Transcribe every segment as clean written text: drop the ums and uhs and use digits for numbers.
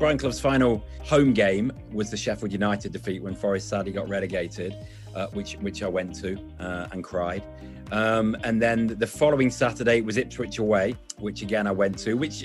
Brian Clough's final home game was the Sheffield United defeat when Forest sadly got relegated, which I went to and cried. And then the following Saturday was Ipswich away, which again I went to, which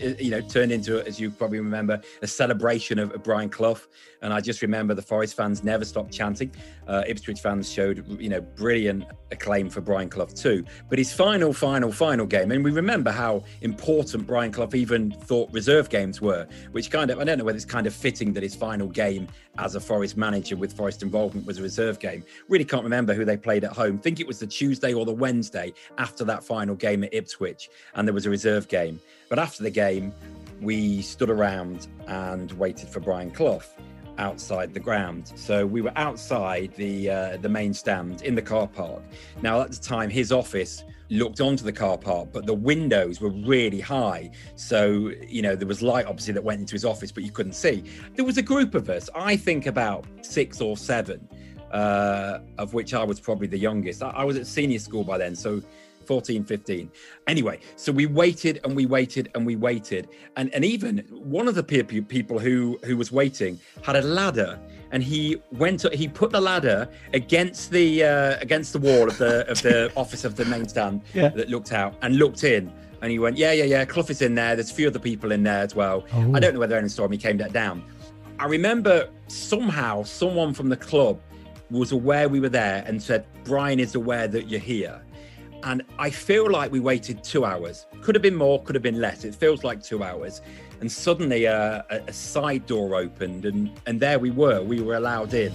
turned into, as you probably remember, a celebration of Brian Clough. And I just remember the Forest fans never stopped chanting. Ipswich fans showed brilliant acclaim for Brian Clough too. But his final game, and we remember how important Brian Clough even thought reserve games were, which kind of, I don't know whether it's kind of fitting that his final game as a Forest manager with Forest involvement was a reserve game. Really can't remember who they played at home. I think it was the Tuesday or the Wednesday after that final game at Ipswich, and there was a reserve game. But after the game, we stood around and waited for Brian Clough outside the ground. So we were outside the main stand in the car park. Now at the time, his office looked onto the car park, but the windows were really high. So, there was light obviously that went into his office, but you couldn't see. There was a group of us, I think about 6 or 7, of which I was probably the youngest. I was at senior school by then, so 14, 15. Anyway, so we waited and we waited and we waited. And even one of the people who was waiting had a ladder, and he put the ladder against the wall of the office of the main stand that looked out and looked in. And he went, yeah, Clough is in there. There's a few other people in there as well. Oh. I don't know whether anyone saw him. He came down. I remember somehow someone from the club was aware we were there and said, Brian is aware that you're here. And I feel like we waited 2 hours. Could have been more, could have been less. It feels like 2 hours. And suddenly a side door opened and there we were allowed in.